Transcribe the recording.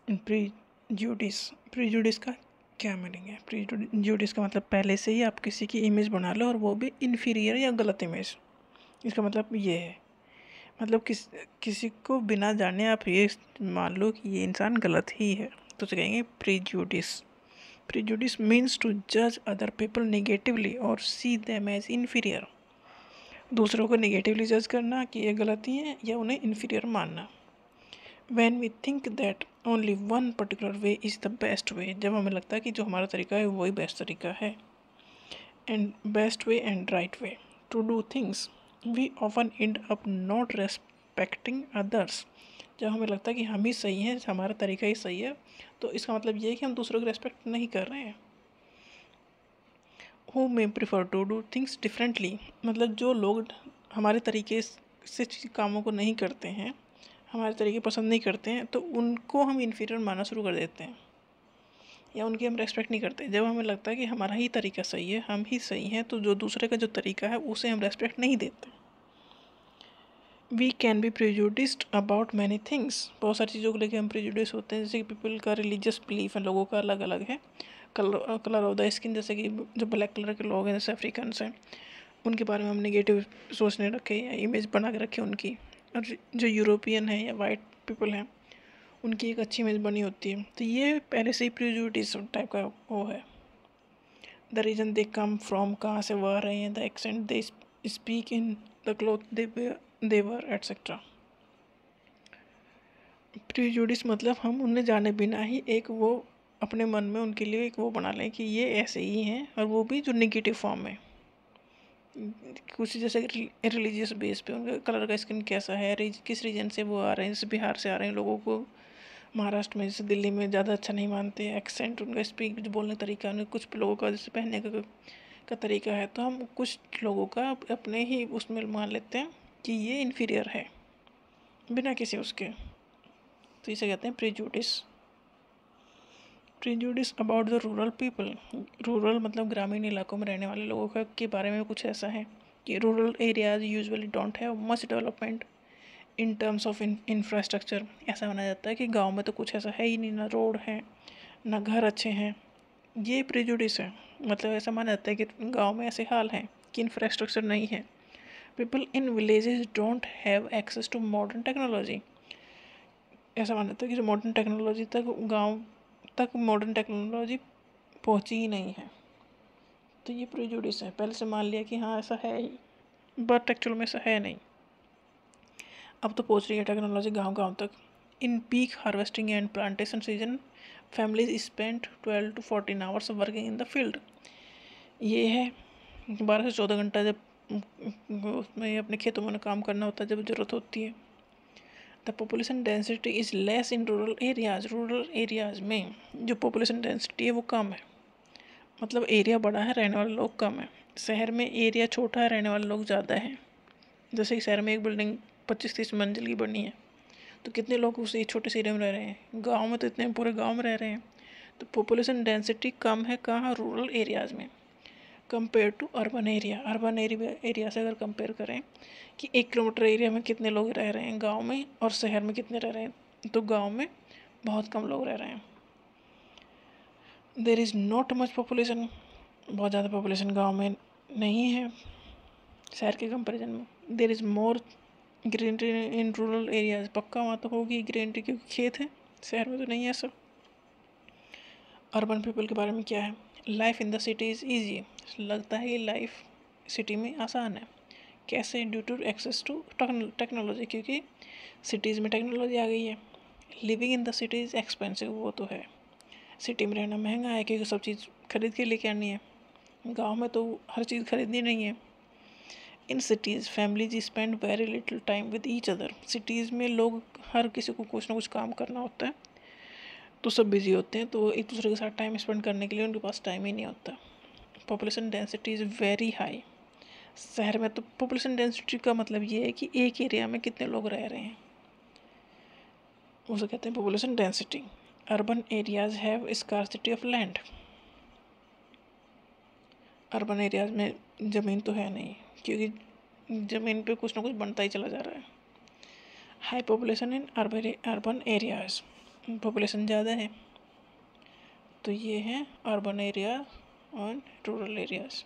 Prejudice. Prejudice का क्या meaning है? प्रीजुडिस का मतलब पहले से ही आप किसी की इमेज बना लो, और वो भी इन्फीरियर या गलत इमेज। इसका मतलब ये है, मतलब किसी को बिना जाने आप ये मान लो कि ये इंसान गलत ही है, तो उसे कहेंगे प्रीजुडिस। प्रीजुडिस मीन्स टू जज अदर पीपल नेगेटिवली और सी देम एज इन्फीरियर। दूसरों को नेगेटिवली जज करना कि ये गलती है या उन्हें इन्फीरियर मानना। When we think that only one particular way is the best way, जब हमें लगता है कि जो हमारा तरीका है वही बेस्ट तरीका है, and best way and right way to do things, we often end up not respecting others। जब हमें लगता है कि हम ही सही हैं, हमारा तरीका ही सही है, तो इसका मतलब ये है कि हम दूसरों को रेस्पेक्ट नहीं कर रहे हैं। Who may prefer to do things differently, मतलब जो लोग हमारे तरीके से कामों को नहीं करते हैं, हमारे तरीके पसंद नहीं करते हैं, तो उनको हम इन्फीरियर मानना शुरू कर देते हैं या उनकी हम रेस्पेक्ट नहीं करते। जब हमें लगता है कि हमारा ही तरीका सही है, हम ही सही हैं, तो जो दूसरे का जो तरीका है उसे हम रेस्पेक्ट नहीं देते। We can be prejudiced about many things, बहुत सारी चीज़ों को लेकर हम प्रेजुडिस होते हैं, जैसे कि पीपल का रिलीजियस बिलीफ है, लोगों का अलग अलग है। कलर ऑफ द स्किन, जैसे कि जो ब्लैक कलर के लोग हैं, जैसे अफ्रीकन्स हैं, उनके बारे में हम नेगेटिव सोचने रखे या इमेज बना के रखे उनकी। और जो यूरोपियन है या वाइट पीपल हैं, उनकी एक अच्छी इमेज बनी होती है। तो ये पहले से ही प्रेजुडिस टाइप का वो है। The reason they come from, कहाँ से वो आ रहे हैं, the accent they speak in, the cloth they wear etcetera. Prejudice मतलब हम उन्हें जाने बिना ही एक वो अपने मन में उनके लिए एक वो बना लें कि ये ऐसे ही हैं, और वो भी जो नेगेटिव फॉर्म में। कुछ जैसे रिलीजियस बेस पे उनका कलर का स्किन कैसा है, किस रीजन से वो आ रहे हैं, जैसे बिहार से आ रहे हैं, लोगों को महाराष्ट्र में जैसे दिल्ली में ज़्यादा अच्छा नहीं मानते, एक्सेंट उनका स्पीक जो बोलने का तरीका, उन्हें कुछ लोगों का जैसे पहनने का तरीका है, तो हम कुछ लोगों का अपने ही उसमें मान लेते हैं कि ये इन्फीरियर है बिना किसी उसके, तो इसे कहते हैं prejudice. Prejudice about the rural people. Rural मतलब ग्रामीण इलाकों में रहने वाले लोगों का के बारे में कुछ ऐसा है कि rural areas usually don't have much development in terms of infrastructure. ऐसा माना जाता है कि गांव में तो कुछ ऐसा है ही नहीं, ना रोड है, ना घर अच्छे हैं। ये प्रेजुडिस है, मतलब ऐसा माना जाता है कि गांव में ऐसे हाल हैं कि इंफ्रास्ट्रक्चर नहीं है। People in villages don't have access to modern technology. ऐसा माना जाता है कि जो मॉडर्न टेक्नोलॉजी तक गाँव तक मॉडर्न टेक्नोलॉजी पहुंची ही नहीं है। तो ये प्रेजुडिस है, पहले से मान लिया कि हाँ ऐसा है ही, बट एक्चुअल में ऐसा है नहीं। अब तो पहुंच रही है टेक्नोलॉजी गांव गांव तक। In peak harvesting and plantation season families spend 12 to 14 hours working in the field. ये है 12 से 14 घंटा जब उसमें अपने खेतों में काम करना होता है, जब ज़रूरत होती है। The population density is less in rural areas. Rural areas में जो पॉपुलेशन डेंसिटी है वो कम है, मतलब एरिया बड़ा है, रहने वाले लोग कम है। शहर में एरिया छोटा है, रहने वाले लोग ज़्यादा हैं। जैसे कि शहर में एक बिल्डिंग 25-30 मंजिल की बनी है, तो कितने लोग उसी छोटे से एरिया में रह रहे हैं। गांव में तो इतने पूरे गांव में रह रहे हैं। तो पॉपुलेशन डेंसिटी कम है कहाँ, रूरल एरियाज़ में, compare to urban area. Urban area से अगर कंपेयर करें कि 1 किलोमीटर एरिया में कितने लोग रह रहे हैं गांव में, और शहर में कितने रह रहे हैं, तो गांव में बहुत कम लोग रह रहे हैं। There is not much population, बहुत ज़्यादा पॉपुलेशन गांव में नहीं है शहर के कंपेरिजन में। There is more greenery in rural areas. पक्का वहाँ तो होगी ग्रीनरी, क्योंकि खेत है, शहर में तो नहीं है सब। अर्बन पीपल के बारे में क्या है? Life in the city is easy. लगता है ये लाइफ सिटी में आसान है। कैसे? Due to access to technology, क्योंकि सिटीज़ में टेक्नोलॉजी आ गई है। Living in the city is expensive, वो तो है, सिटी में रहना महंगा है, क्योंकि सब चीज़ खरीद के लेके आनी है। गांव में तो हर चीज़ खरीदनी नहीं है। In cities families spend very little time with each other. Cities में लोग, हर किसी को कुछ ना कुछ काम करना होता है, तो सब बिजी होते हैं, तो एक दूसरे के साथ टाइम स्पेंड करने के लिए उनके पास टाइम ही नहीं होता। Population density is very high. शहर में तो पॉपुलेशन डेंसिटी का मतलब ये है कि एक एरिया में कितने लोग रह रहे हैं, उसे कहते हैं population density. Urban areas have scarcity of land. Urban areas में ज़मीन तो है नहीं, क्योंकि ज़मीन पे कुछ ना कुछ बनता ही चला जा रहा है। High population in urban areas. Population ज़्यादा है। तो ये है अर्बन एरिया और रूरल एरियाज़।